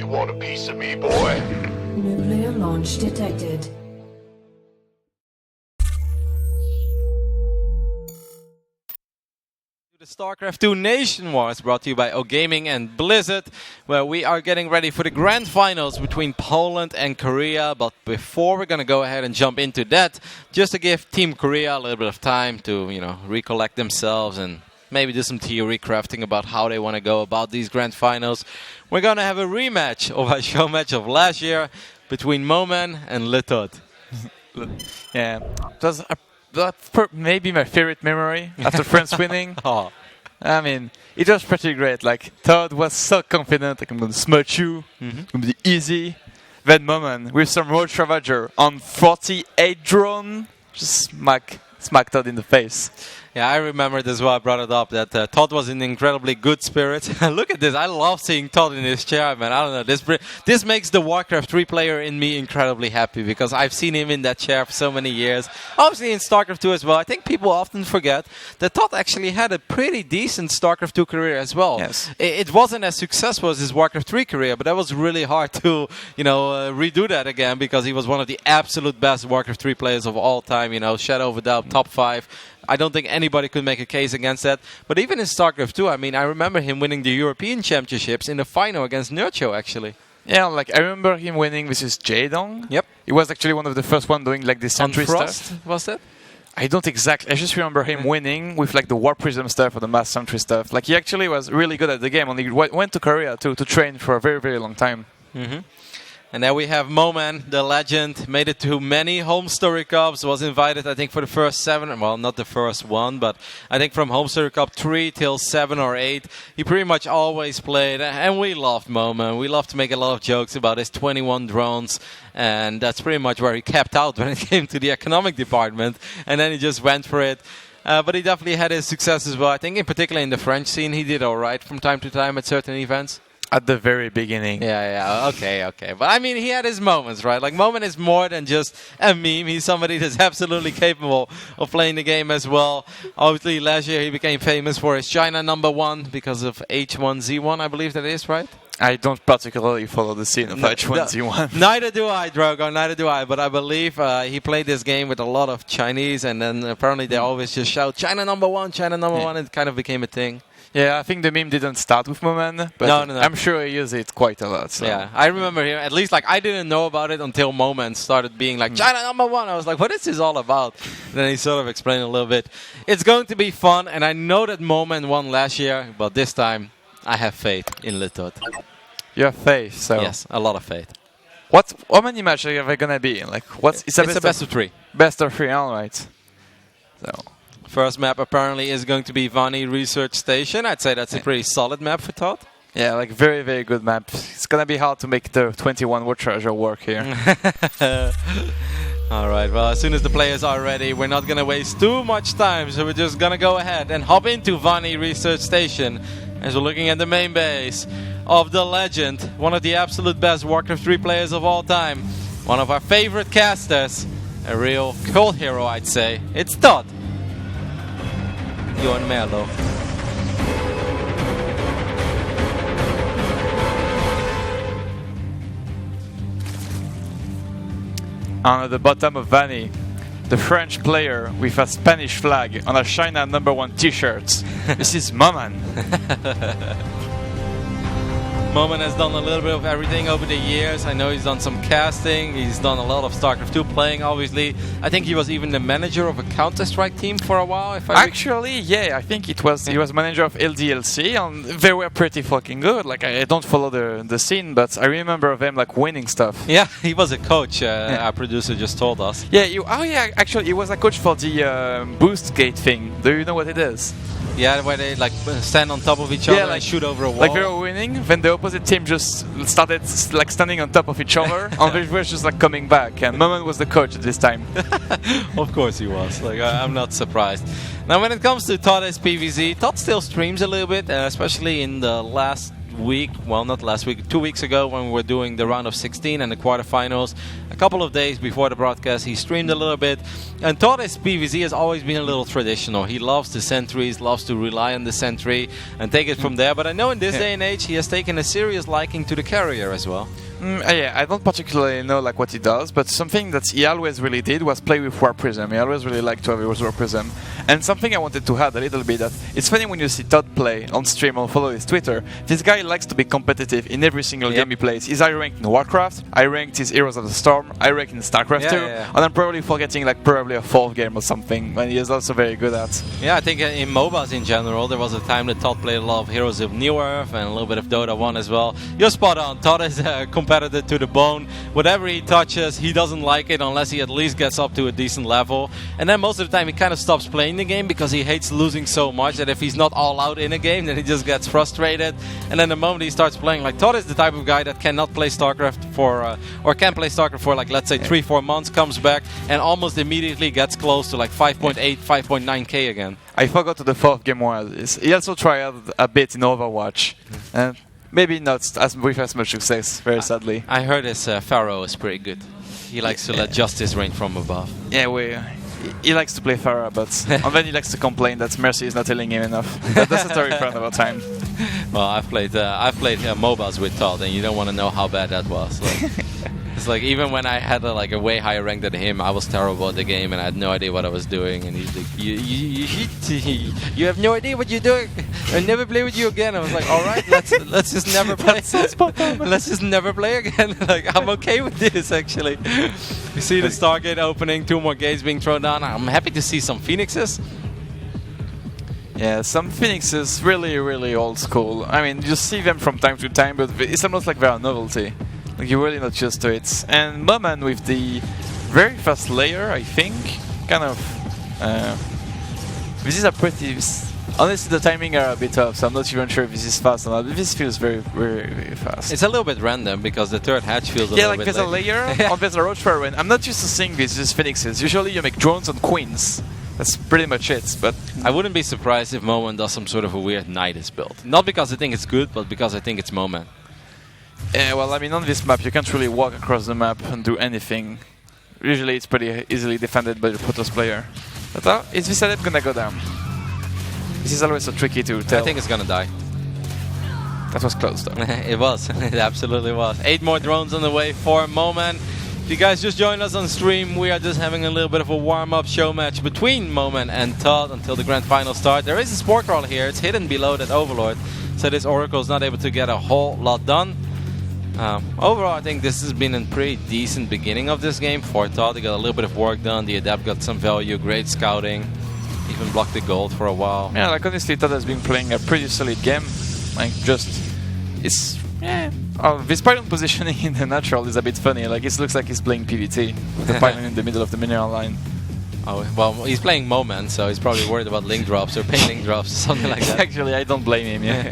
You want a piece of me, boy? Nuclear launch detected. The StarCraft 2 Nation War is brought to you by OGaming and Blizzard, where we are getting ready for the grand finals between Poland and Korea. But before we're going to go ahead and jump into that, just to give Team Korea a little bit of time to, recollect themselves and maybe do some theory crafting about how they want to go about these grand finals, we're going to have a rematch of our Showmatch of last year between MoMaN and ToD. Yeah, that's maybe my favorite memory after France winning. Oh. I mean, it was pretty great. Like, ToD was so confident, like, I'm going to smudge you, it's going to be easy. Then MoMaN, with some Roach Ravager on 48 drone, just smack ToD in the face. Yeah, I remember this while I brought it up, that ToD was in incredibly good spirits. Look at this. I love seeing ToD in his chair, man. I don't know. This makes the Warcraft 3 player in me incredibly happy because I've seen him in that chair for so many years. Obviously in Starcraft 2 as well. I think people often forget that ToD actually had a pretty decent Starcraft 2 career as well. Yes. It wasn't as successful as his Warcraft 3 career, but that was really hard to, redo that again because he was one of the absolute best Warcraft 3 players of all time. Shadow of a Doubt, top 5. I don't think anybody could make a case against that. But even in StarCraft 2, I remember him winning the European Championships in the final against Notre, actually. Yeah, I remember him winning versus Jaedong. Yep. He was actually one of the first one doing the Sentry Frost, stuff. was that? I don't exactly. I just remember him winning with the War Prism stuff or the Mass Sentry stuff. He actually was really good at the game, and he went to Korea to train for a very, very long time. Mm-hmm. And then we have MoMaN, the legend, made it to many home story cups, was invited, I think, for the first 7, well, not the first one, but I think from home story cup 3 till 7 or 8, he pretty much always played, and we loved MoMaN. We loved to make a lot of jokes about his 21 drones, and that's pretty much where he capped out when it came to the economic department, and then he just went for it. But he definitely had his success as well. I think in particular in the French scene, he did all right from time to time at certain events. At the very beginning. Yeah, okay. But he had his moments, right? MoMaN is more than just a meme. He's somebody that's absolutely capable of playing the game as well. Obviously, last year he became famous for his China #1 because of H1Z1, I believe that is, right? I don't particularly follow the scene of H1Z1. Neither do I, Drogo, neither do I. But I believe he played this game with a lot of Chinese, and then apparently they always just shout, China #1, China #1. It kind of became a thing. Yeah, I think the meme didn't start with MoMaN, but no. I'm sure he used it quite a lot. So. Yeah, I remember him, at least I didn't know about it until MoMaN started being China #1. I was like, what is this all about? And then he sort of explained a little bit. It's going to be fun, and I know that MoMaN won last year, but this time I have faith in ToD. You have faith, so... Yes, a lot of faith. How many matches are they going to be? It's a best of 3. Best of 3, alright. So... First map apparently is going to be Vani Research Station. I'd say that's a pretty solid map for ToD. Yeah, very, very good map. It's going to be hard to make the 21 War Treasure work here. Alright, well, as soon as the players are ready, we're not going to waste too much time. So we're just going to go ahead and hop into Vani Research Station as we're looking at the main base of the legend. One of the absolute best Warcraft 3 players of all time. One of our favorite casters. A real cult hero, I'd say. It's ToD. Johan Merlo. And at the bottom of Vani, the French player with a Spanish flag on a China #1 t-shirt. This is MoMaN. MoMaN has done a little bit of everything over the years. I know he's done some casting. He's done a lot of StarCraft 2 playing, obviously. I think he was even the manager of a Counter-Strike team for a while. Actually, yeah, I think he was manager of LDLC, and they were pretty fucking good. I don't follow the scene, but I remember them winning stuff. Yeah, he was a coach. Our producer just told us. Yeah, actually, he was a coach for the Boost Gate thing. Do you know what it is? Yeah, where they stand on top of each other and shoot over a wall. They were winning, then the opposite team just started standing on top of each other, and they were just coming back. And MoMaN was the coach at this time. Of course he was. I'm not surprised. Now, when it comes to ToD as PvZ, ToD still streams a little bit, especially in the last week, well, not last week, 2 weeks ago when we were doing the round of 16 and the quarterfinals. A couple of days before the broadcast, he streamed a little bit. And ToD's PvZ has always been a little traditional. He loves the sentries, loves to rely on the sentry and take it from there. But I know in this day and age, he has taken a serious liking to the carrier as well. Yeah, I don't particularly know like what he does, but something that he always really did was play with War Prism. He always really liked to have War Prism. And something I wanted to add a little bit, that it's funny when you see ToD play on stream or follow his Twitter. This guy likes to be competitive in every single game he plays. He's high ranked in Warcraft, I ranked his Heroes of the Storm, I ranked in Starcraft too, and I'm probably forgetting like probably a 4th game or something, and he is also very good at. Yeah, I think in MOBAs in general, there was a time that ToD played a lot of Heroes of New Earth and a little bit of Dota 1 as well. You're spot on. ToD is a competitor to the bone. Whatever he touches, he doesn't like it unless he at least gets up to a decent level. And then most of the time he kind of stops playing the game because he hates losing so much that if he's not all out in a game, then he just gets frustrated. And then the moment he starts playing, like ToD is the type of guy that cannot play StarCraft for, or can play StarCraft for like, let's say 3-4 months, comes back and almost immediately gets close to like 5.8, 5.9k again. I forgot what the 4th game was. He also tried a bit in Overwatch. And maybe not with as much success, very sadly. I heard his Pharaoh is pretty good. He likes to let justice reign from above. Yeah, he likes to play Pharah, but and then he likes to complain that Mercy is not healing him enough. That's a story for another time. Well, I've played MOBAs with ToD, and you don't want to know how bad that was. Like, it's like even when I had a way higher rank than him, I was terrible at the game and I had no idea what I was doing. And he's like, you have no idea what you're doing. I'll never play with you again. I was like, all right, let's just never play. Let's just never play again. Like, I'm okay with this actually. You see the Stargate opening, 2 more gates being thrown down. I'm happy to see some Phoenixes. Yeah, some Phoenixes really, really old school. I mean, you see them from time to time, but it's almost like they're a novelty. Like, you're really not used to it. And MoMaN with the very first layer, I think, kind of... this is a pretty... Honestly, the timing are a bit off, so I'm not even sure if this is fast or not. But this feels very, very, very fast. It's a little bit random because the 3rd hatch feels a little bit there's a layer on there's a roach fire. I'm not used to seeing these as Phoenixes. Usually you make drones and queens. That's pretty much it, but... I wouldn't be surprised if MoMaN does some sort of a weird Nidus build. Not because I think it's good, but because I think it's MoMaN. Yeah, well, I mean, on this map you can't really walk across the map and do anything. Usually it's pretty easily defended by the Protoss player. But is this edit gonna go down? This is always so tricky to tell. I think it's gonna die. That was close though. It was. It absolutely was. 8 more drones on the way for MoMaN. If you guys just joined us on stream, we are just having a little bit of a warm-up show match between MoMaN and ToD until the grand final start. There is a spore crawler here. It's hidden below that Overlord, so this Oracle is not able to get a whole lot done. Overall, I think this has been a pretty decent beginning of this game for ToD. They got a little bit of work done. The Adept got some value, great scouting, even blocked the gold for a while. Yeah, like honestly, ToD has been playing a pretty solid game. Like, just... it's... yeah. This pylon positioning in the natural is a bit funny. Like, it looks like he's playing PvT with the pylon in the middle of the mineral line. Oh, well, he's playing MoMaN, so he's probably worried about link drops or pain link drops or something like that. Actually, I don't blame him, yeah.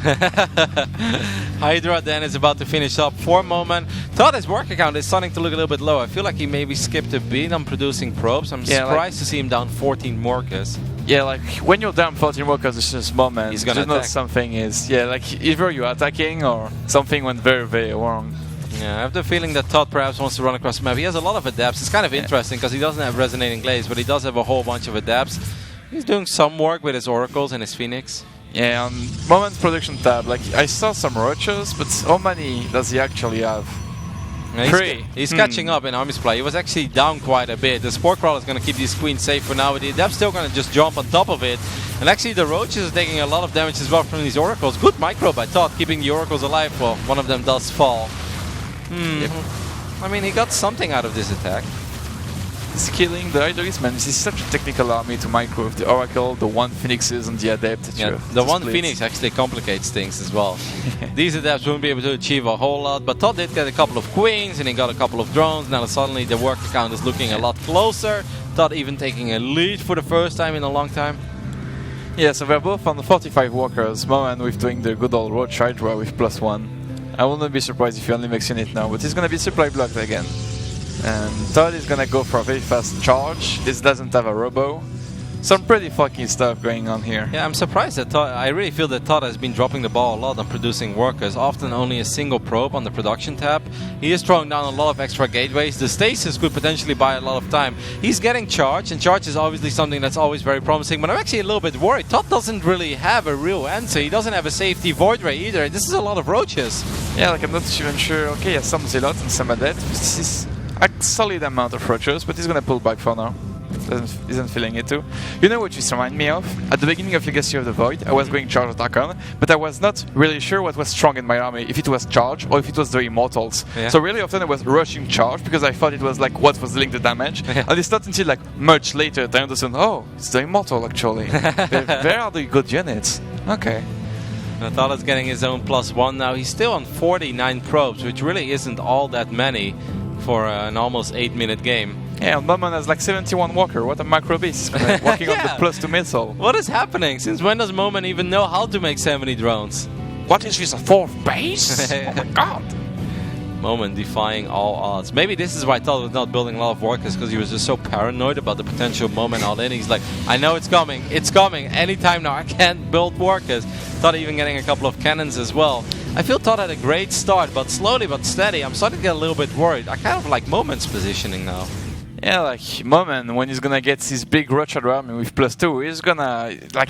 Hydra then is about to finish up for MoMaN. ToD, his work account is starting to look a little bit low. I feel like he maybe skipped a beat on producing probes. I'm surprised to see him down 14 workers. Yeah, like, when you're down 14 workers, it's just MoMaN. He's gonna know attack. Something is... yeah, like, either you're attacking or something went very, very wrong. Yeah, I have the feeling that ToD perhaps wants to run across the map. He has a lot of adapts. It's kind of interesting because he doesn't have Resonating Glaze, but he does have a whole bunch of adapts. He's doing some work with his Oracles and his Phoenix. Yeah, on MoMaN's production tab, like, I saw some roaches, but how many does he actually have? Yeah, 3. He's catching up in Army Supply. He was actually down quite a bit. The Spore Crawler is going to keep these queens safe for now, but the Adept's still going to just jump on top of it. And actually the Roaches are taking a lot of damage as well from these Oracles. Good micro by ToD, keeping the Oracles alive. Well, one of them does fall. Yep. I mean, he got something out of this attack. He's killing the Idolis, man. This is such a technical army to micro with the Oracle, the 1 Phoenixes, and the Adept. Yeah, the 1 Phoenix actually complicates things as well. These Adepts won't be able to achieve a whole lot, but ToD did get a couple of Queens and he got a couple of drones. Now suddenly the work account is looking a lot closer. ToD even taking a lead for the first time in a long time. Yeah, so we're both on the 45 walkers. MoMaN with doing the good old Roach Hydra with +1. I wouldn't be surprised if he only makes unit now, but he's gonna be supply blocked again. And ToD is gonna go for a very fast charge. This doesn't have a robo. Some pretty fucking stuff going on here. Yeah, I'm surprised that ToD, I really feel that ToD has been dropping the ball a lot on producing workers, often only a single probe on the production tab. He is throwing down a lot of extra gateways. The stasis could potentially buy a lot of time. He's getting charge, and charge is obviously something that's always very promising, but I'm actually a little bit worried. ToD doesn't really have a real answer. He doesn't have a safety void ray either. This is a lot of roaches. Yeah, like I'm not even sure. Okay, yeah, some zealots and some adept. This is a solid amount of roaches, but he's gonna pull back for now. Isn't feeling it too. You know what this reminds me of? At the beginning of Legacy of the Void, I was going charge attack on, but I was not really sure what was strong in my army, if it was charge or if it was the immortals. Yeah. So really often I was rushing charge because I thought it was like what was dealing the damage. Yeah. And it's not until like much later that I understand, oh, it's the immortal actually. Where are the good units? Okay. ToD is getting his own +1 now. He's still on 49 probes, which really isn't all that many for an almost 8-minute game. Yeah, and MoMaN has like 71 walker. What a macro beast. Working on the +2 missile. What is happening? Since when does MoMaN even know how to make 70 drones? What is this, a fourth base? Oh my god. MoMaN defying all odds. Maybe this is why ToD was not building a lot of workers, because he was just so paranoid about the potential MoMaN all in. He's like, I know it's coming anytime now. I can't build workers. ToD even getting a couple of cannons as well. I feel ToD had a great start, but slowly but steady, I'm starting to get a little bit worried. I kind of like MoMaN's positioning now. Yeah, like MoMaN, when he's gonna get his big Rochard army with +2, he's gonna like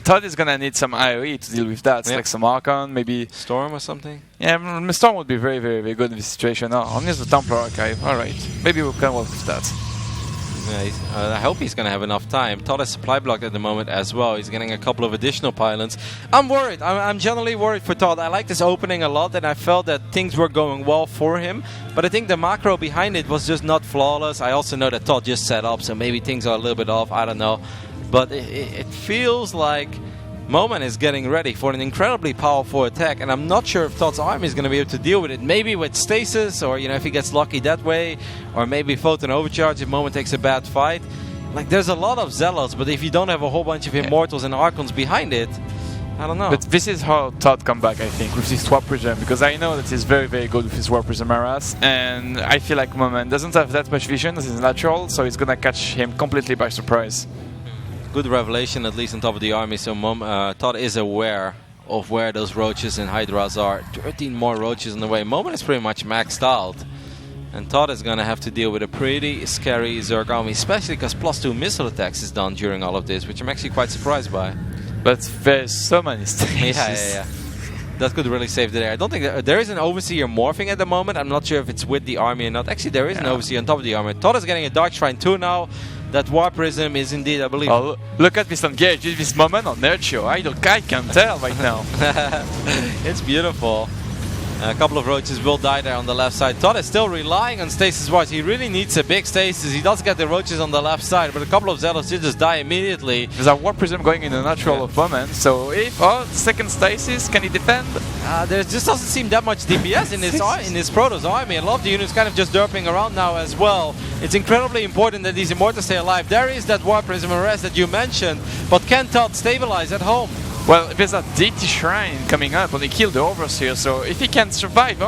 ToD is gonna need some AoE to deal with that. Yep. Like some Archon, maybe Storm or something? Yeah, Storm would be very, very, very good in this situation. Oh, only the Templar Archive. Alright. Maybe we can work with that. Yeah, I hope he's going to have enough time. ToD is supply blocked at the moment as well. He's getting a couple of additional pylons. I'm worried. I'm generally worried for ToD. I like this opening a lot, and I felt that things were going well for him. But I think the macro behind it was just not flawless. I also know that ToD just set up, so maybe things are a little bit off. I don't know. But it feels like MoMaN is getting ready for an incredibly powerful attack, and I'm not sure if ToD's army is going to be able to deal with it. Maybe with stasis, or if he gets lucky that way, or maybe photon overcharge if MoMaN takes a bad fight. Like, there's a lot of zealots, but if you don't have a whole bunch of immortals and archons behind it, I don't know. But this is how ToD come back, I think, with his Swap Prism, because I know that he's very, very good with his Swap Prism Aras, and I feel like MoMaN doesn't have that much vision as his natural, so it's gonna catch him completely by surprise. Good revelation, at least on top of the army, so ToD is aware of where those roaches and hydras are. 13 more roaches on the way. MoMaN is pretty much maxed out, and ToD is going to have to deal with a pretty scary Zerg army, especially because +2 missile attacks is done during all of this, which I'm actually quite surprised by. But there's so many stages. Yeah. That could really save the day. I don't think there is an Overseer morphing at the moment. I'm not sure if it's with the army or not. Actually, there is an Overseer on top of the army. ToD is getting a Dark Shrine 2 now. That Warp Prism is indeed, I believe. Oh, look at this engage. Is this MoMaN or Nurture? I can't tell right now. It's beautiful. A couple of roaches will die there on the left side. ToD is still relying on stasis wards. He really needs a big stasis. He does get the roaches on the left side, but a couple of zealots did just die immediately. There's a Warp Prism going in the natural of MoMaN, so if second stasis, can he defend? There just doesn't seem that much DPS in his Protoss army. A lot of the units kind of just derping around now as well. It's incredibly important that these Immortals stay alive. There is that Warp Prism arrest that you mentioned, but can ToD stabilize at home? Well, there's a DT Shrine coming up when he killed the Overseer, so if he can survive,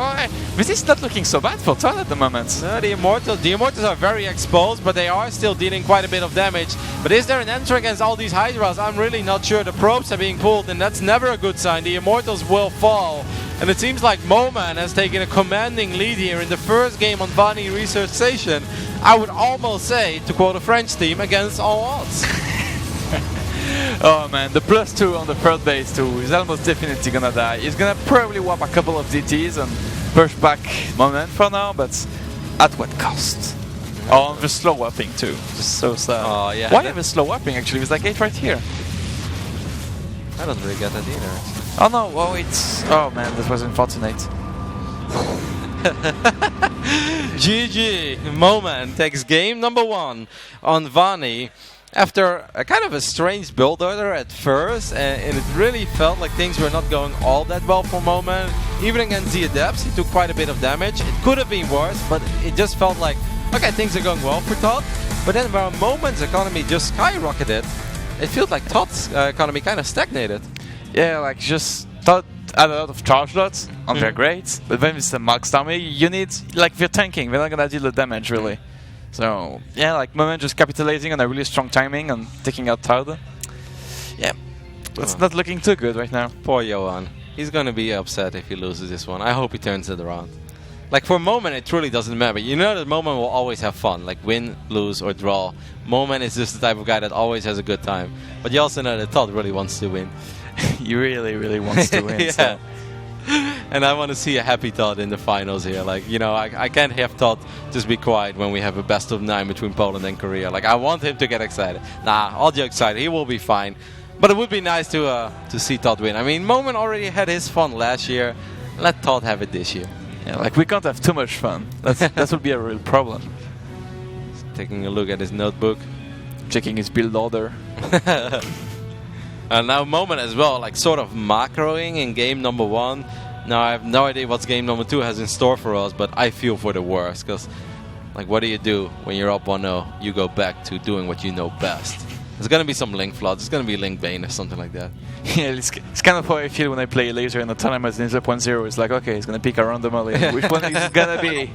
this is not looking so bad for ToD at the moment. The Immortals are very exposed, but they are still dealing quite a bit of damage. But is there an answer against all these Hydras? I'm really not sure. The probes are being pulled, and that's never a good sign. The Immortals will fall. And it seems like MoMaN has taken a commanding lead here in the first game on Vani Research Station. I would almost say, to quote a French team, against all odds. Oh man, the +2 on the third base too is almost definitely gonna die. He's gonna probably warp a couple of DTs and push back MoMaN for now, but at what cost? Oh, the slow warping too. Just so sad. Oh, yeah. Why have a slow warping actually? It's like 8 right here. I don't really get that either. Oh no, oh man, that was unfortunate. GG! MoMaN takes game number 1 on Vani. After a kind of a strange build order at first, and it really felt like things were not going all that well for MoMaN. Even against the Adepts, he took quite a bit of damage. It could have been worse, but it just felt like, okay, things are going well for ToD. But then when MoMaN's economy just skyrocketed, it feels like ToD's economy kind of stagnated. Yeah, like just ToD had a lot of charge lots on their grades, but when it's a maxed army, you need, like, they're tanking, they're not gonna deal the damage really. So yeah, like MoMaN just capitalizing on a really strong timing and taking out ToD. Yeah, it's not looking too good right now. Poor Johan. He's going to be upset if he loses this one. I hope he turns it around. Like for MoMaN, it truly doesn't matter. You know that MoMaN will always have fun, like win, lose, or draw. MoMaN is just the type of guy that always has a good time. But you also know that ToD really wants to win. He really, really wants to win. Yeah. So. And I want to see a happy ToD in the finals here. Like, you know, I can't have ToD just be quiet when we have a best of 9 between Poland and Korea. Like, I want him to get excited. Nah, all jokes aside, he will be fine. But it would be nice to see ToD win. I mean, MoMaN already had his fun last year. Let ToD have it this year. Yeah, like we can't have too much fun. That would be a real problem. Taking a look at his notebook. Checking his build order. And now MoMaN as well, like sort of macroing in game number 1. Now I have no idea what game number 2 has in store for us, but I feel for the worst. Because, like, what do you do when you're up 1-0? You go back to doing what you know best. There's going to be some Link Flood. There's going to be Link Bane or something like that. Yeah, it's kind of how I feel when I play laser in a tournament and it's up 1-0. It's like, okay, he's going to pick a random lane. Which one is it going to be?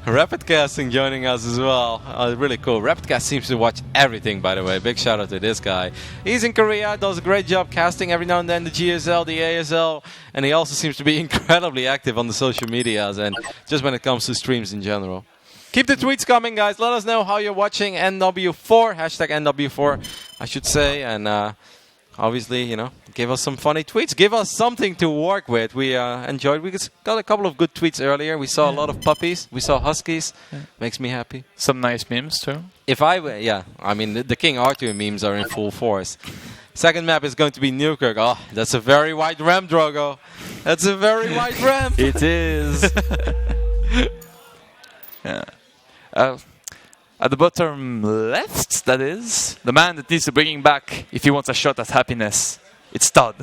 Rapidcasting joining us as well. Really cool. Rapidcast seems to watch everything, by the way. Big shout out to this guy. He's in Korea, does a great job casting every now and then the GSL, the ASL, and he also seems to be incredibly active on the social medias and just when it comes to streams in general. Keep the tweets coming, guys. Let us know how you're watching NW4, hashtag NW4, I should say, and obviously, you know, give us some funny tweets. Give us something to work with. We enjoyed. We got a couple of good tweets earlier. We saw a lot of puppies. We saw huskies. Makes me happy. Some nice memes too. I mean, the King Arthur memes are in full force. Second map is going to be Newkirk. Oh, that's a very wide ramp, Drogo. That's a very wide ramp. It is. Yeah. At the bottom left, that is, the man that needs to bring him back if he wants a shot at happiness. It's ToD.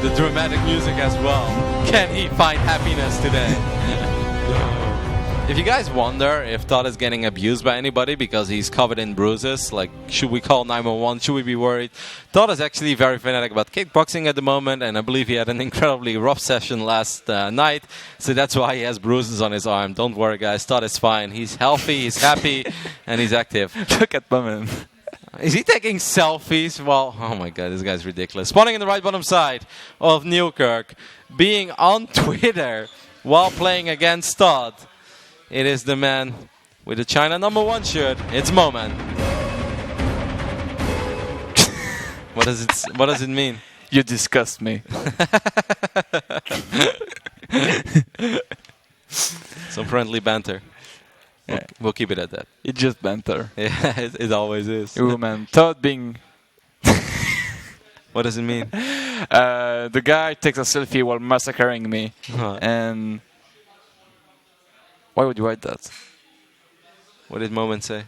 The dramatic music as well. Can he find happiness today? If you guys wonder if ToD is getting abused by anybody because he's covered in bruises, like, should we call 911? Should we be worried? ToD is actually very fanatic about kickboxing at the moment, and I believe he had an incredibly rough session last night, so that's why he has bruises on his arm. Don't worry, guys. ToD is fine. He's healthy, he's happy, and he's active. Look at MoMaN. Is he taking selfies? Well, oh my god, this guy's ridiculous. Spawning in the right bottom side of Newkirk, being on Twitter while playing against ToD. It is the man with the China #1 shirt. It's MoMaN. What does it mean? You disgust me. Some friendly banter. We'll keep it at that. It's just banter. Yeah, it always is. Ooh, man. ToD being... What does it mean? The guy takes a selfie while massacring me. And... Why would you write that? What did MoMaN say?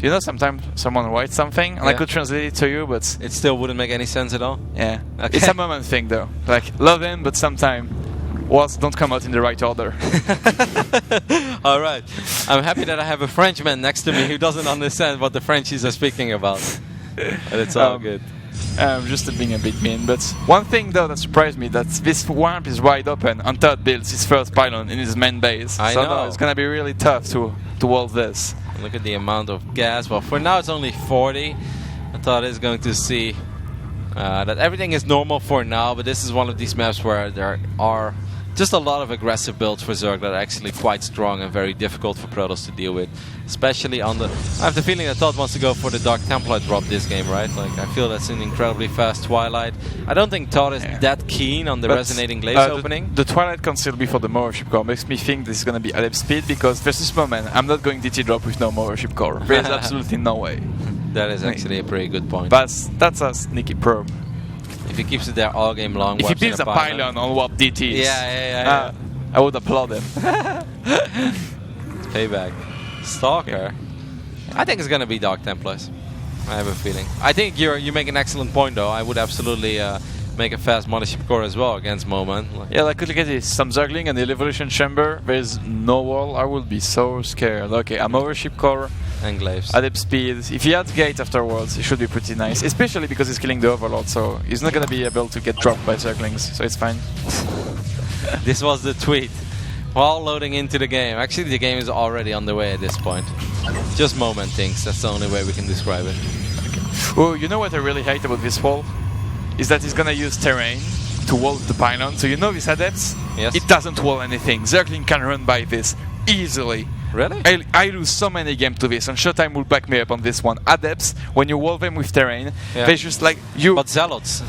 You know, sometimes someone writes something, and I could translate it to you, but... It still wouldn't make any sense at all? Yeah. Okay. It's a MoMaN thing, though. Like, love him, but sometimes words don't come out in the right order. All right. I'm happy that I have a Frenchman next to me who doesn't understand what the Frenchies are speaking about. But it's all good. Just being a bit mean, but one thing though that surprised me, that this ramp is wide open and ToD builds his first pylon in his main base. I know. No, it's gonna be really tough to hold this. Look at the amount of gas. Well, for now it's only 40. I thought is going to see that everything is normal for now, but this is one of these maps where there are just a lot of aggressive builds for Zerg that are actually quite strong and very difficult for Protoss to deal with. Especially on the... I have the feeling that ToD wants to go for the Dark Templar drop this game, right? Like, I feel that's an incredibly fast Twilight. I don't think ToD is that keen on the resonating glaze opening. The Twilight can still be for the Mowership Core. Makes me think this is going to be adept speed, because versus MoMaN, I'm not going DT drop with no Mowership Core. There's absolutely no way. That is actually a pretty good point. But that's a sneaky probe. If he keeps it there all game long, if he builds a pylon on what DT is, I would applaud him. It's payback. Stalker. I think it's gonna be Dark Templars. I have a feeling. I think you make an excellent point though. I would absolutely make a fast Mothership Core as well against MoMaN. Yeah, like look at this. Some Zergling and the Evolution Chamber. There's no wall. I would be so scared. Okay, a Mothership Core enclaves. Adept speed. If he adds gate afterwards, it should be pretty nice. Especially because he's killing the Overlord, so he's not gonna be able to get dropped by Zerglings, so it's fine. This was the tweet. While loading into the game. Actually, the game is already on the way at this point. Just MoMaN things. That's the only way we can describe it. Oh, you know what I really hate about this wall? Is that he's gonna use terrain to wall the pylon. So you know these adepts? Yes. It doesn't wall anything. Zergling can run by this easily. Really? I lose so many games to this, and Showtime will back me up on this one. Adepts, when you wall them with terrain, they just like you. But zealots,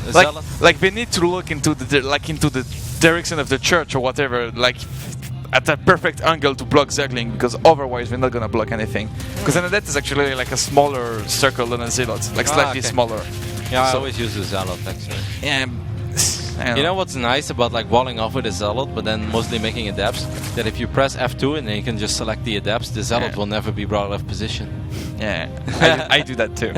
like they need to look into the direction of the church or whatever, like at a perfect angle to block Zergling, because otherwise we're not gonna block anything. Because an adept is actually like a smaller circle than a zealot, like slightly smaller. Yeah, I So- always use the zealot actually. Yeah. You know what's nice about like walling off with a zealot, but then mostly making adepts? That if you press F2 and then you can just select the adepts, the zealot will never be brought out of position. Yeah, I do that too.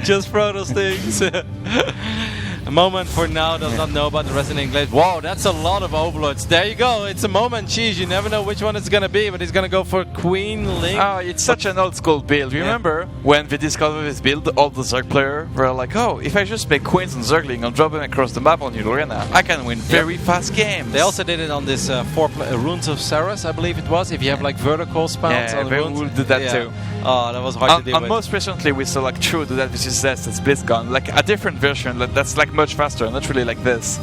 Just throw those things. A MoMaN for now does not know about the Resident Enclave. Wow, that's a lot of overlords. There you go. It's a MoMaN cheese. You never know which one it's gonna be, but he's gonna go for Queen Link. Oh, it's such an old school build. Remember when they discovered this build, all the Zerg players were like, oh, if I just make Queens and Zergling and drop them across the map on new arena, I can win very fast games. They also did it on this Runes of Saras, I believe it was. If you have like vertical spawns on the they runes. will do that too. Oh, that was hard to deal And with. most recently we saw like True do that with his Zest at BlizzCon, like a different version that's like much faster, not really like this.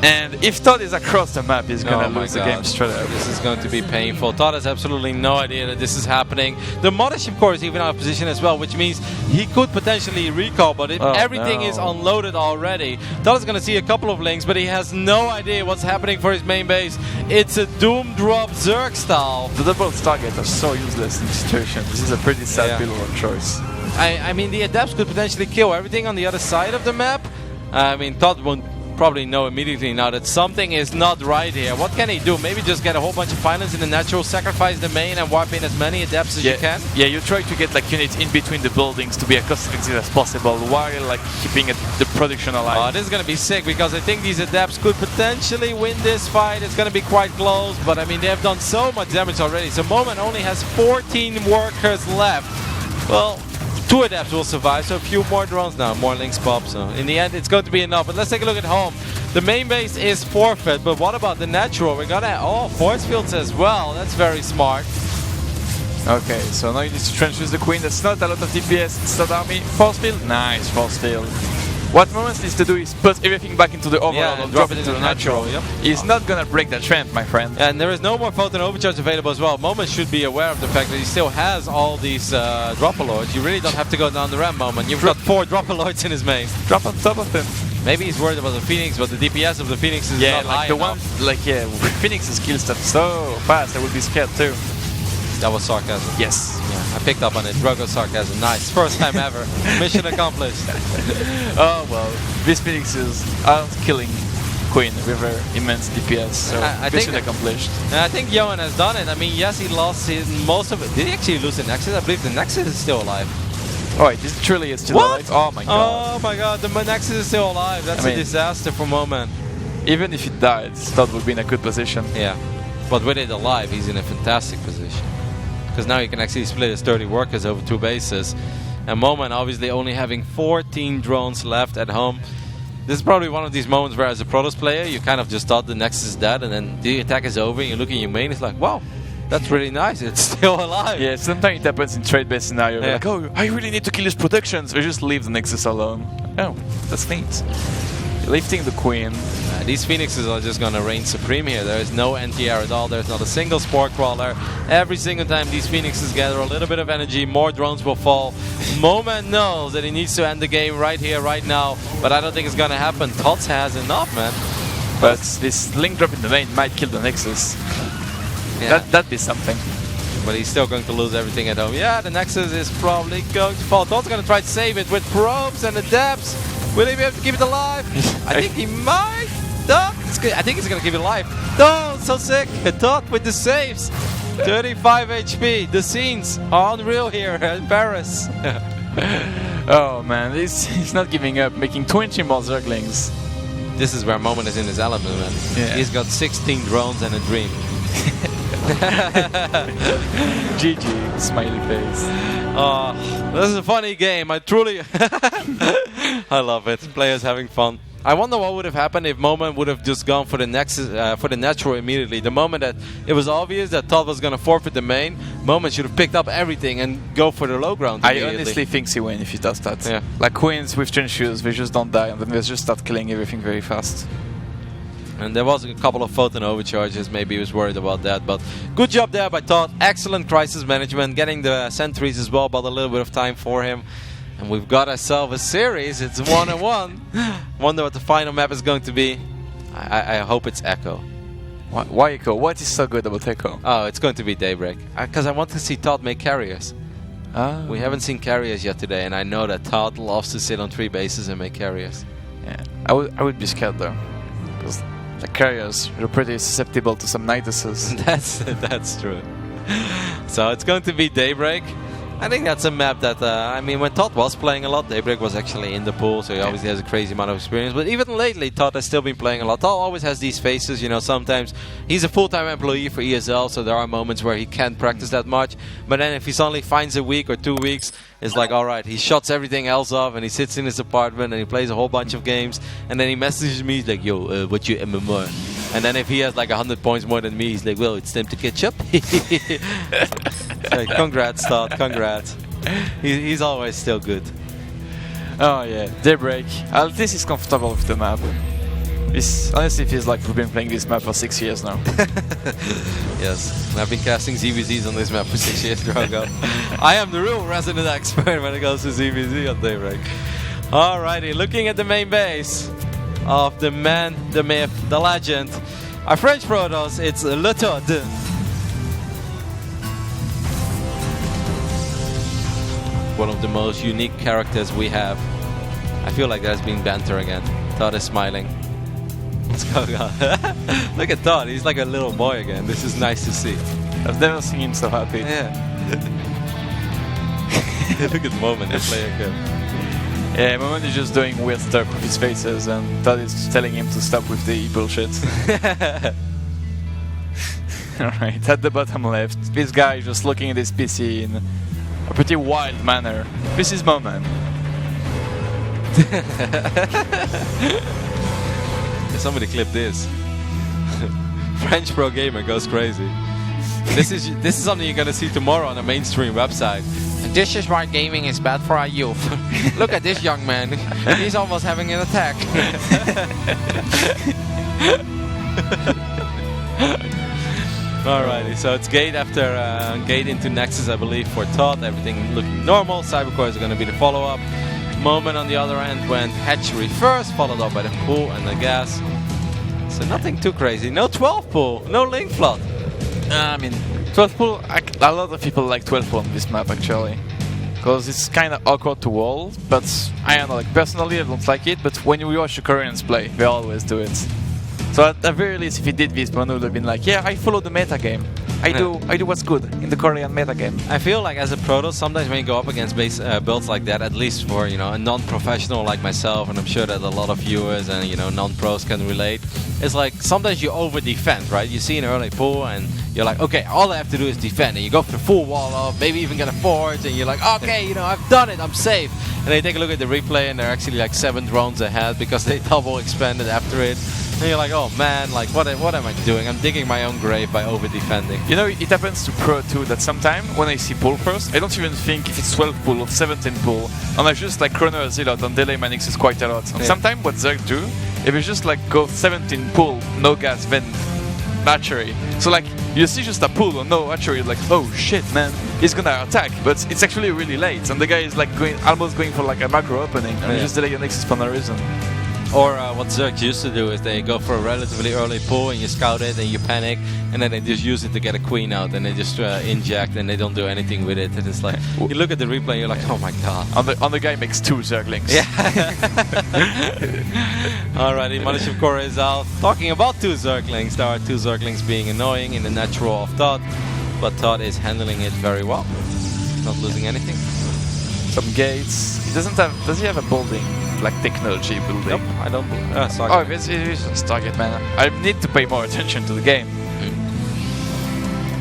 And if ToD is across the map, he's gonna lose the game straight up. This is going to be painful. ToD has absolutely no idea that this is happening. The Mothership, of course, is even out of position as well, which means he could potentially recall, but if everything is unloaded already, ToD is going to see a couple of links, but he has no idea what's happening for his main base. It's a Doom Drop Zerg style. The double target are so useless in this situation. This is a pretty sad build or choice. I mean, the Adepts could potentially kill everything on the other side of the map. I mean, ToD won't probably know immediately now that something is not right here. What can he do? Maybe just get a whole bunch of pylons in the natural, sacrifice the main, and wipe in as many adepts as you can? Yeah, you try to get like units in between the buildings to be as cost effective as possible while like keeping the production alive. This is going to be sick because I think these adepts could potentially win this fight. It's going to be quite close, but I mean, they have done so much damage already. So MoMaN only has 14 workers left. Well, 2 adepts will survive, so a few more drones now, more links pop, so in the end it's going to be enough. But let's take a look at home. The main base is forfeit, but what about the natural? We're gonna, force fields as well, that's very smart. Okay, so now you need to transfuse the Queen, that's not a lot of DPS, it's not army. Force field? Nice, force field. What MoMaN needs to do is put everything back into the Overlord and drop it into the natural. Yep. He's not gonna break that trend, my friend. And there is no more Photon Overcharge available as well. MoMaN should be aware of the fact that he still has all these Dropalords. You really don't have to go down the ramp, MoMaN. You've got 4 Dropalords in his main. Drop on top of him. Maybe he's worried about the Phoenix, but the DPS of the Phoenix is not high enough. Phoenix's kill stuff so fast, I would be scared too. That was sarcasm. Yes. Yeah, I picked up on it. Drogo sarcasm. Nice. First time ever. Mission accomplished. Oh well, these Phoenixes aren't killing Queen with her immense DPS, so mission accomplished. I think Johan has done it. I mean, yes, he lost most of it. Did he actually lose the Nexus? I believe the Nexus is still alive. Oh wait, this truly is still alive? Oh my god. Oh my god, the Nexus is still alive. That's a disaster for MoMaN. Even if it died, ToD would be in a good position. Yeah, but with it alive, he's in a fantastic position. Because now he can actually split his 30 workers over 2 bases. And MoMaN obviously only having 14 drones left at home. This is probably one of these moments where as a Protoss player, you kind of just thought the Nexus is dead, and then the attack is over, and you look at your main, it's like, wow, that's really nice, it's still alive. Yeah, sometimes it happens in trade-based scenario. Like, oh, I really need to kill his productions. We just leave the Nexus alone. Oh, that's neat. Lifting the Queen. These Phoenixes are just gonna reign supreme here. There is no NTR at all. There's not a single Spore Crawler. Every single time these Phoenixes gather a little bit of energy, more drones will fall. MoMaN knows that he needs to end the game right here, right now, but I don't think it's gonna happen. ToD has enough, man. But this link drop in the main might kill the Nexus. Yeah. That'd be something. But he's still going to lose everything at home. Yeah, the Nexus is probably going to fall. ToD's gonna try to save it with probes and adepts. Will he be able to keep it alive? I think he might. I think he's gonna keep it alive. No, so sick. ToD with the saves. 35 HP. The scenes are unreal here in Paris. Oh man, he's not giving up, making 20 more Zerglings. This is where MoMaN is in his element, man. Yeah. He's got 16 drones and a dream. GG, smiley face. This is a funny game. I truly, I love it. Players having fun. I wonder what would have happened if MoMaN would have just gone for the natural immediately. The moment that it was obvious that ToD was going to forfeit the main, MoMaN should have picked up everything and go for the low ground I honestly think he win if he does that. Yeah. Like queens with twin shoes, they just don't die and then they just start killing everything very fast. And there was a couple of photon overcharges, maybe he was worried about that, but good job there by ToD. Excellent crisis management, getting the sentries as well, but a little bit of time for him. And we've got ourselves a series. It's 1-1. Wonder what the final map is going to be. I hope it's Echo. Why Echo? What is so good about Echo? Oh, it's going to be Daybreak. Because I want to see ToD make carriers. Ah. We haven't seen carriers yet today, and I know that ToD loves to sit on 3 bases and make carriers. Yeah, I would be scared though, because the carriers are pretty susceptible to some nituses. That's true. So it's going to be Daybreak. I think that's a map that, I mean, when ToD was playing a lot, Daybreak was actually in the pool, so he obviously has a crazy amount of experience. But even lately, ToD has still been playing a lot. ToD always has these phases, you know, sometimes he's a full-time employee for ESL, so there are moments where he can't practice that much. But then if he suddenly finds a week or 2 weeks, it's like, alright, he shuts everything else off and he sits in his apartment and he plays a whole bunch of games. And then he messages me, he's like, yo, what's your MMR? And then if he has like 100 points more than me, he's like, well, it's time to catch up. Like, congrats, ToD, congrats. He's always still good. Oh yeah, Daybreak. At least he's comfortable with the map. This honestly feels like we've been playing this map for 6 years now. Yes, I've been casting ZVZs on this map for 6 years, Drogo. I am the real resident expert when it comes to ZVZ on Daybreak. Alrighty, looking at the main base of the man, the myth, the legend. Our French Protoss, it's notre. One of the most unique characters we have. I feel like there's been banter again. ToD is smiling. What's going on? Look at ToD, he's like a little boy again. This is nice to see. I've never seen him so happy. Yeah. Look at MoMaN, they play again. Yeah, MoMaN is just doing weird stuff with his faces and ToD is telling him to stop with the bullshit. Alright, at the bottom left, this guy is just looking at his PC in a pretty wild manner. This is MoMaN. Somebody clip this. French pro gamer goes crazy. This is something you're gonna see tomorrow on a mainstream website. And this is why gaming is bad for our youth. Look at this young man. He's almost having an attack. Alrighty, so it's gate after gate into Nexus, I believe, for ToD. Everything looking normal. Cybercore is going to be the follow-up. MoMaN on the other end went hatchery first, followed up by the pool and the gas. So nothing too crazy. No 12 pool, no link flood. I mean, 12 pool, a lot of people like 12 pool on this map actually. Because it's kind of awkward to wall, but I don't know, like personally I don't like it, but when you watch the Koreans play, they always do it. So at the very least, if he did this, MoMaN would have been like, yeah, I follow the meta game. I do what's good in the Korean meta game. I feel like as a Protoss, sometimes when you go up against builds like that, at least for a non-professional like myself, and I'm sure that a lot of viewers and non-pros can relate, it's like sometimes you over-defend, right? You see an early pool and you're like, okay, all I have to do is defend, and you go for the full wall off, maybe even get a forge, and you're like, okay, I've done it, I'm safe. And then you take a look at the replay, and they're actually like 7 drones ahead because they double expanded after it. And you're like, oh man, like what am I doing? I'm digging my own grave by over-defending. It happens to Pro too, that sometimes when I see pool first, I don't even think if it's 12 pool or 17 pool, and I just like chrono a lot and delay my nexus quite a lot. And sometimes what Zerg do, if you just like go 17 pool, no gas, then archery. So like, you see just a pool or no archery, you're like, oh shit man, he's gonna attack, but it's actually really late, and the guy is like almost going for like a macro opening, and you just delay your nexus for no reason. Or what Zergs used to do is they go for a relatively early pull and you scout it and you panic, and then they just use it to get a queen out, and they just inject and they don't do anything with it. And it's like, you look at the replay and you're like, oh my god. On the guy makes 2 Zerglings. Yeah. Alrighty, Manish of Korra is out. Talking about 2 Zerglings, there are 2 Zerglings being annoying in the natural of ToD, but ToD is handling it very well. Not losing anything. Some gates. He doesn't have. Does he have a building? Like technology building? Nope, I don't. It's just Target, man. I need to pay more attention to the game.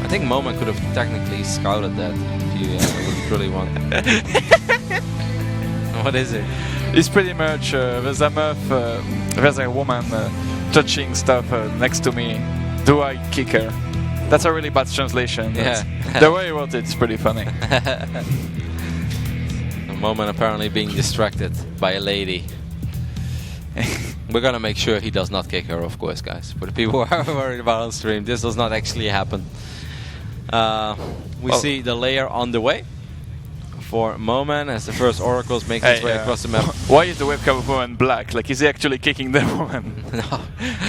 think MoMaN could have technically scouted that if he really want. What is it? It's pretty much there's a meuf, there's a woman touching stuff next to me. Do I kick her? That's a really bad translation. Yeah. The way he wrote it is pretty funny. MoMaN apparently being distracted by a lady. We're gonna make sure he does not kick her, of course, guys. For the people who are worried about on stream, this does not actually happen. We see the layer on the way for MoMaN as the first oracles make its way across the map. Why is the webcam of MoMaN black? Like, is he actually kicking the woman? No.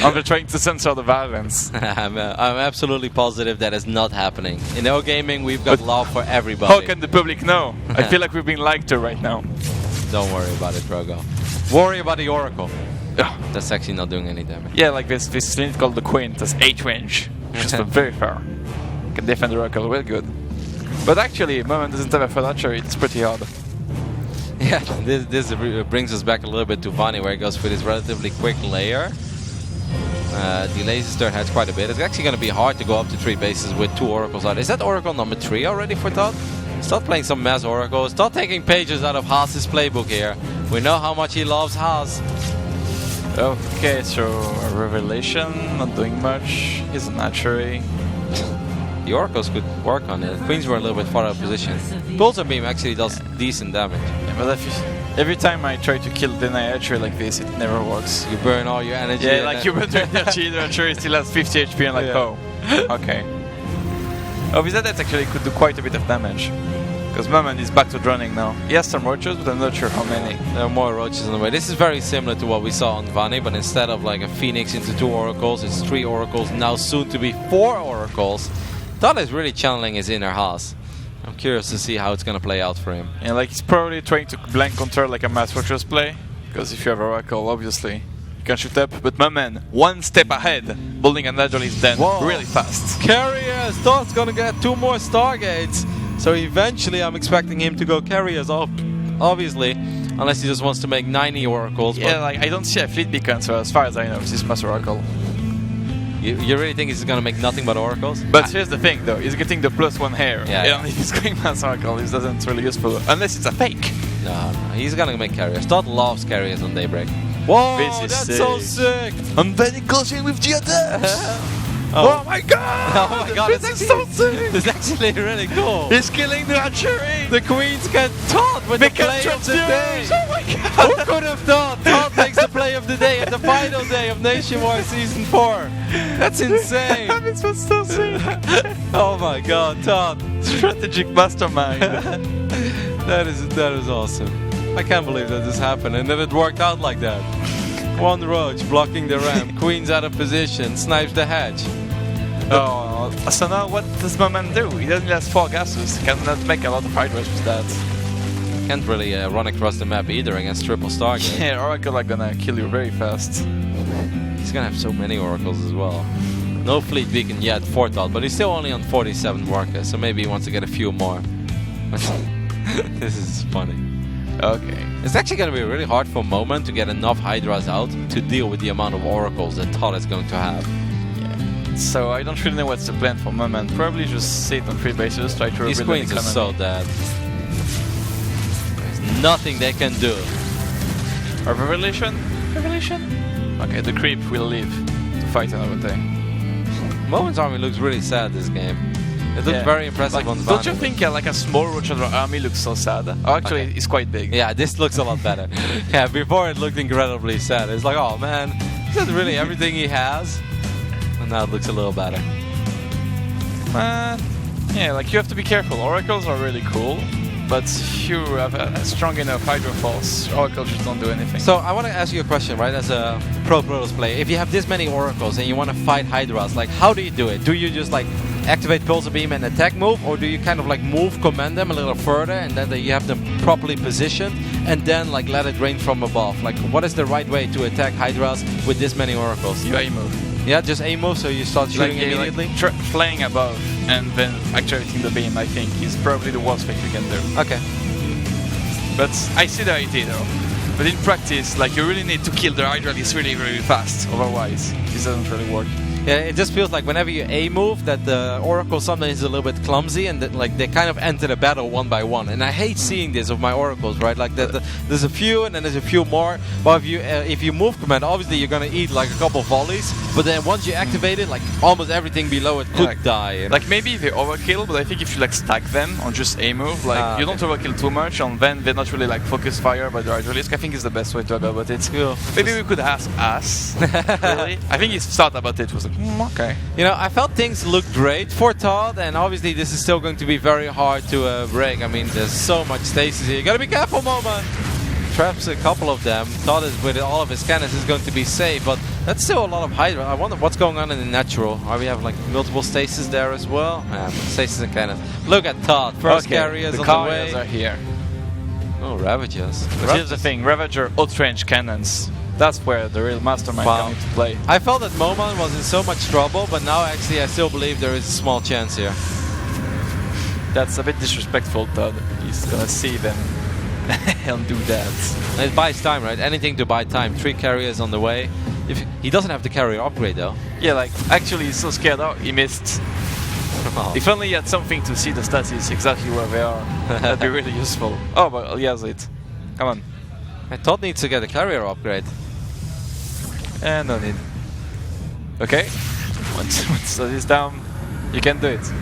Are they trying to censor the violence? I'm absolutely positive that is not happening. In our gaming, we've got love for everybody. How can the public know? I feel like we're being lied to right now. Don't worry about it, Drogo. Worry about the oracle. That's actually not doing any damage. Yeah, like this slint called the Queen, that's 8 range. Just very far. Can defend the oracle real good. But actually, MoMaN doesn't have a full archery, it's pretty hard. Yeah, this brings us back a little bit to Vani, where he goes for this relatively quick layer. Delays his third hatch quite a bit. It's actually going to be hard to go up to 3 bases with 2 oracles out. Is that oracle number 3 already for ToD? Start playing some mass oracles. Start taking pages out of Haas's playbook here. We know how much he loves Haas. Okay, so a revelation, not doing much. He's an archery. The oracles could work on it. Queens were a little bit far out of position. Pulsar beam actually does decent damage. Yeah, but every time I try to kill the archery like this, it never works. You burn all your energy. Yeah, like you burn your energy, the archery still has 50 HP and like, oh, okay. Oh, with that actually could do quite a bit of damage. Because MoMaN is back to droning now. He has some roaches, but I'm not sure how many. There are more roaches on the way. This is very similar to what we saw on Vani, but instead of like a phoenix into 2 oracles, it's 3 oracles, now soon to be 4 oracles. ToD is really channeling his inner Haas. I'm curious to see how it's going to play out for him. Yeah, like he's probably trying to blank counter like a Mass Fortress play. Because if you have Oracle, obviously, you can shoot up. But MoMaN, 1 step ahead, building an Agile is done really fast. Carriers! ToD's going to get 2 more Stargates. So eventually I'm expecting him to go carriers up, obviously. Unless he just wants to make 90 oracles. Yeah, like I don't see a fleet beacon, so as far as I know, this is Mass Oracle. You really think he's gonna make nothing but oracles? But here's the thing though, he's getting the +1 here. Yeah. And if he's going Mass Oracle, it doesn't really useful. Unless it's a fake. No, he's gonna make carriers. ToD loves carriers on Daybreak. Whoa, This is that's so sick! And then he goes in with the attacks! Oh my god! Oh my god, this is so sick! It's actually really cool. He's killing the archery! The Queens get ToD with the play of the day! Oh my god! Who could have thought ToD takes the play of the day at the final day of Nationwide Season 4? That's insane! This was so sick! Oh my god, ToD! Strategic mastermind! That is awesome. I can't believe that this happened and that it worked out like that. 1 roach blocking the ramp, Queen's out of position, snipes the hatch. Oh, so now what does MoMaN do? He only has 4 gases, he cannot make a lot of hydras with that. Can't really run across the map either against triple Stargate. Yeah, Oracle are gonna kill you very fast. He's gonna have so many oracles as well. No fleet beacon yet for ToD, but he's still only on 47 workers, so maybe he wants to get a few more. This is funny. Okay. It's actually going to be really hard for MoMaN to get enough Hydras out to deal with the amount of oracles that ToD is going to have. Yeah. So I don't really know what's the plan for MoMaN. Probably just sit on 3 bases, try to These rebuild Queens the are economy. so dead. There's nothing they can do. A revelation? Revelation? Okay, the creep will leave to fight another day. MoMaN's army looks really sad this game. It looks very impressive on Vani. Don't you think like a small Roach army looks so sad? Oh, actually, it's quite big. Yeah, this looks a lot better. Yeah, before it looked incredibly sad. It's like, oh man, this is really everything he has. And now it looks a little better. Yeah, like you have to be careful. Oracles are really cool, but if you have a strong enough Hydra force, Oracles just don't do anything. So I want to ask you a question, right? As a pro Protoss player, if you have this many oracles and you want to fight Hydras, like how do you do it? Do you just like activate Pulsar Beam and attack move, or do you kind of like move command them a little further and then you have them properly positioned and then like let it rain from above? Like what is the right way to attack Hydras with this many oracles? You aim move. Yeah, just aim move, so you start shooting immediately? Like flying above and then activating the beam, I think, is probably the worst thing you can do. Okay. But I see the idea though. But in practice, like you really need to kill the Hydralis really, really fast. Otherwise, this doesn't really work. Yeah, it just feels like whenever you A move, that the Oracle sometimes is a little bit clumsy, and that, like, they kind of enter the battle one by one. And I hate seeing this of my Oracles, right? Like there's a few, and then there's a few more. But if you move command, obviously you're gonna eat like a couple volleys. But then once you activate it, like almost everything below it could die. You know? Like maybe they overkill, but I think if you like stack them on just A move, like you don't overkill too much, and then they're not really like focus fire by the right release. I think is the best way to go about it. Yeah. Maybe we could ask us. Really? I think his thought about it was like, okay. You know, I felt things looked great for ToD, and obviously this is still going to be very hard to break. I mean, there's so much stasis here. You gotta be careful, MoMaN. Traps a couple of them. ToD is with all of his cannons is going to be safe, but that's still a lot of Hydra. I wonder what's going on in the natural. Are we have like multiple stasis there as well? Stasis and cannons. Look at ToD. First carriers on the way. Are here. Oh, Ravagers. But here's the thing, Ravager outrange cannons. That's where the real mastermind comes into play. I felt that MoMaN was in so much trouble, but now actually I still believe there is a small chance here. That's a bit disrespectful, ToD. He's gonna see them and do that. And it buys time, right? Anything to buy time. 3 carriers on the way. If he doesn't have the carrier upgrade though. Yeah, like actually he's so scared out he missed. Oh. If only he had something to see the stats exactly where they are, that'd be really useful. Oh, but he has it. Come on. I thought needs to get a carrier upgrade. And no need. Okay. Once that is down, you can do it.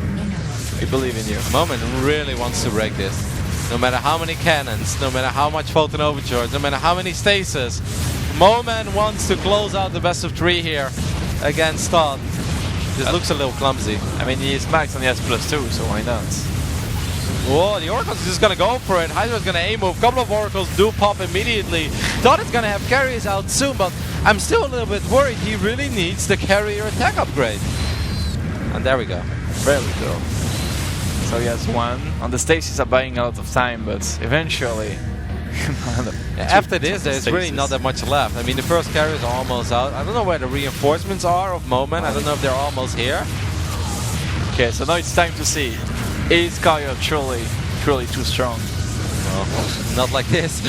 We believe in you. MoMaN really wants to break this. No matter how many cannons, no matter how much Photon Overcharge, no matter how many stasis, MoMaN wants to close out the best of 3 here against ToD. This looks a little clumsy. I mean, he is max and he has +2, so why not? Whoa, the Oracle's just gonna go for it. Hydra's gonna A move. Couple of Oracles do pop immediately. ToD is gonna have carriers out soon, but I'm still a little bit worried. He really needs the carrier attack upgrade. And there we go. There we go. So he has 1. And the stasis are buying a lot of time, but eventually... After this, there's really not that much left. I mean, the first carriers are almost out. I don't know where the reinforcements are of MoMaN. I don't know if they're almost here. Okay, so now it's time to see. Is carrier truly too strong? Well, not like this.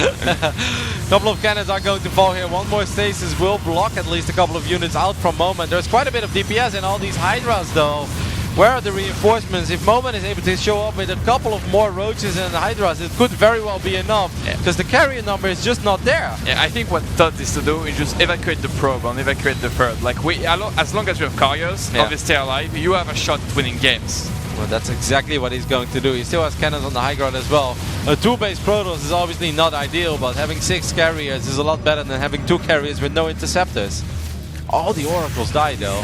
Couple of cannons are going to fall here. One more stasis will block at least a couple of units out from MoMaN. There's quite a bit of DPS in all these Hydras though. Where are the reinforcements? If MoMaN is able to show up with a couple of more roaches and Hydras, it could very well be enough. Because the carrier number is just not there. Yeah, I think what ToD is to do is just evacuate the probe and evacuate the third. Like as long as you have carriers and they stay alive, you have a shot at winning games. Well, that's exactly what he's going to do. He still has cannons on the high ground as well. A 2-base Protoss is obviously not ideal, but having 6 carriers is a lot better than having 2 carriers with no interceptors. All the Oracles die though.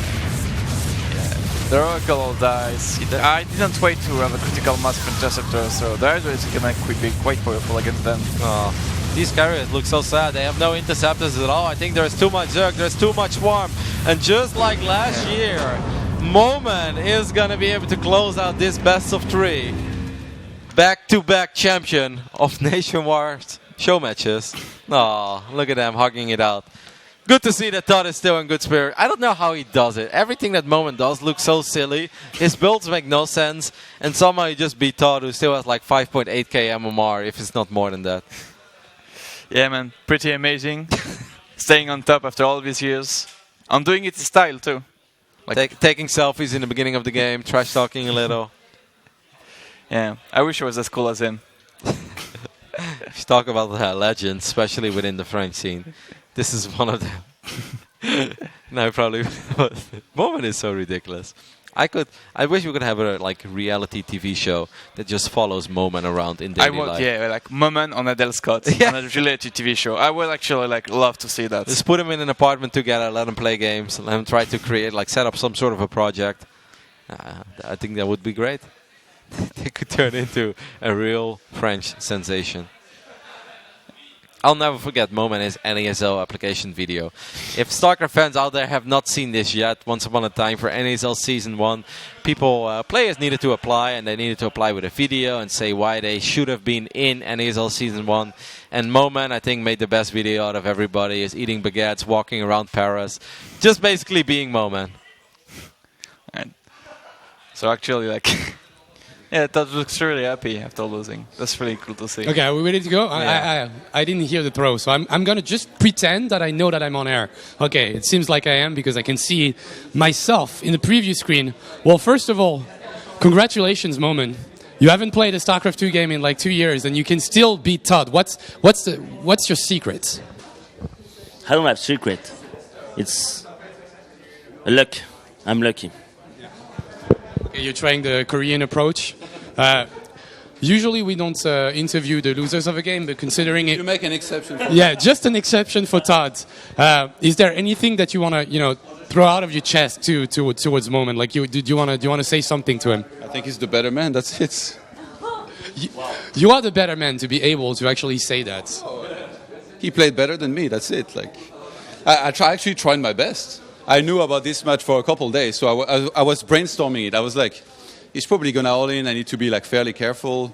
The Oracle all dies. I didn't wait to have a critical mass of interceptor, so the Hydra is gonna be quite powerful against them. Oh, these carriers look so sad. They have no interceptors at all. I think there's too much Zerg, there's too much Swarm. And just like last year, MoMaN is gonna be able to close out this best of 3. Back-to-back champion of nationwide show matches. Oh, look at them hugging it out. Good to see that ToD is still in good spirit. I don't know how he does it. Everything that MoMaN does looks so silly. His builds make no sense. And somehow he just beat ToD, who still has like 5.8k MMR, if it's not more than that. Yeah, man. Pretty amazing. Staying on top after all these years. I'm doing it in style, too. Like taking selfies in the beginning of the game, trash talking a little. Yeah, I wish I was as cool as him. If you talk about legends, especially within the French scene, this is one of them. No, probably. MoMaN is so ridiculous. I wish we could have a reality TV show that just follows MoMaN around in daily life. Yeah, like MoMaN on Adele Scott on a reality TV show. I would actually love to see that. Just put them in an apartment together, let them play games, let them try to create, set up some sort of a project. I think that would be great. They could turn into a real French sensation. I'll never forget MoMaN's NASL application video. If Starcraft fans out there have not seen this yet, once upon a time for NASL Season 1, players needed to apply, and they needed to apply with a video and say why they should have been in NASL Season 1. And MoMaN, I think, made the best video out of everybody, is eating baguettes, walking around Paris, just basically being MoMaN. And so actually, Yeah, Todd looks really happy after losing. That's really cool to see. Okay, are we ready to go? Yeah. I didn't hear the throw, so I'm going to just pretend that I know that I'm on air. Okay, it seems like I am because I can see myself in the preview screen. Well, first of all, congratulations, MoMaN. You haven't played a Starcraft 2 game in like 2 years, and you can still beat ToD. What's your secret? I don't have secret. It's luck. I'm lucky. You're trying the Korean approach. Usually we don't interview the losers of a game, but considering it... You make an exception. Yeah, just an exception for ToD. Is there anything that you want to, throw out of your chest towards MoMaN? Like, do you want to say something to him? I think he's the better man. That's it. You are the better man to be able to actually say that. He played better than me. That's it. Like, I actually tried my best. I knew about this match for a couple of days, so I was brainstorming it. I was like, he's probably gonna all in. I need to be like fairly careful.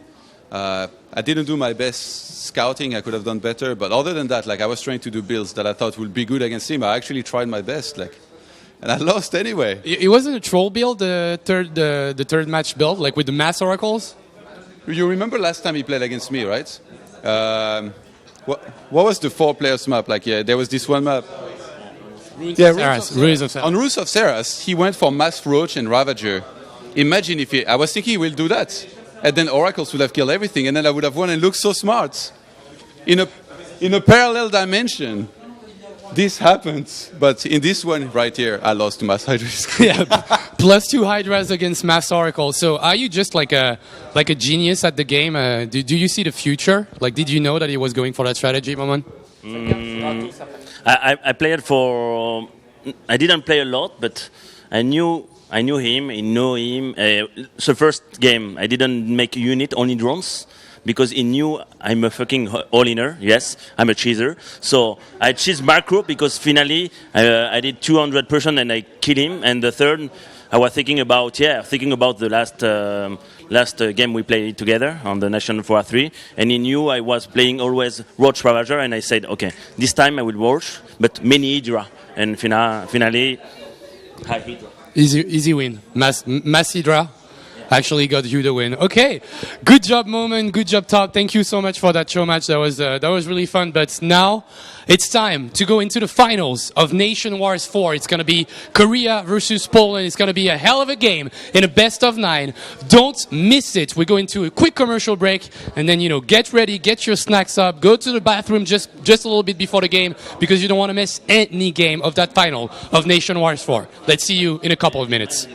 I didn't do my best scouting. I could have done better, but other than that, like I was trying to do builds that I thought would be good against him. I actually tried my best, like, and I lost anyway. It wasn't a troll build, the third match build, like with the mass oracles. You remember last time he played against me, right? What was the 4 players map? Like, yeah, there was this one map. Ruins of Saras. On Ruins of Saras, he went for Mass Roach and Ravager. Imagine if I was thinking he will do that. And then Oracles would have killed everything, and then I would have won and looked so smart. In a parallel dimension, this happens. But in this one right here, I lost to Mass Hydras. Yeah, +2 Hydras against Mass Oracle. So are you just like a genius at the game? Do you see the future? Like, did you know that he was going for that strategy, MoMaN? I played for. I didn't play a lot, but I knew him. I know him. The first game, I didn't make unit, only drones, because he knew I'm a fucking all-inner. Yes, I'm a cheeser. So I cheesed macro because finally I did 200% and I killed him. And the third, I was thinking about the last game we played together on the National 4-3, and he knew I was playing always Roach Ravager, and I said, okay, this time I will Roach, but many Hydra, and finally, high Hydra. Easy win. Mass Hydra actually got you the win. Okay, good job, MoMaN. Good job, ToD. Thank you so much for that show match. That was really fun. But now it's time to go into the finals of Nation Wars 4. It's going to be Korea versus Poland. It's going to be a hell of a game in a best of 9. Don't miss it. We're going to a quick commercial break, and then get ready, get your snacks up, go to the bathroom just a little bit before the game because you don't want to miss any game of that final of Nation Wars 4. Let's see you in a couple of minutes.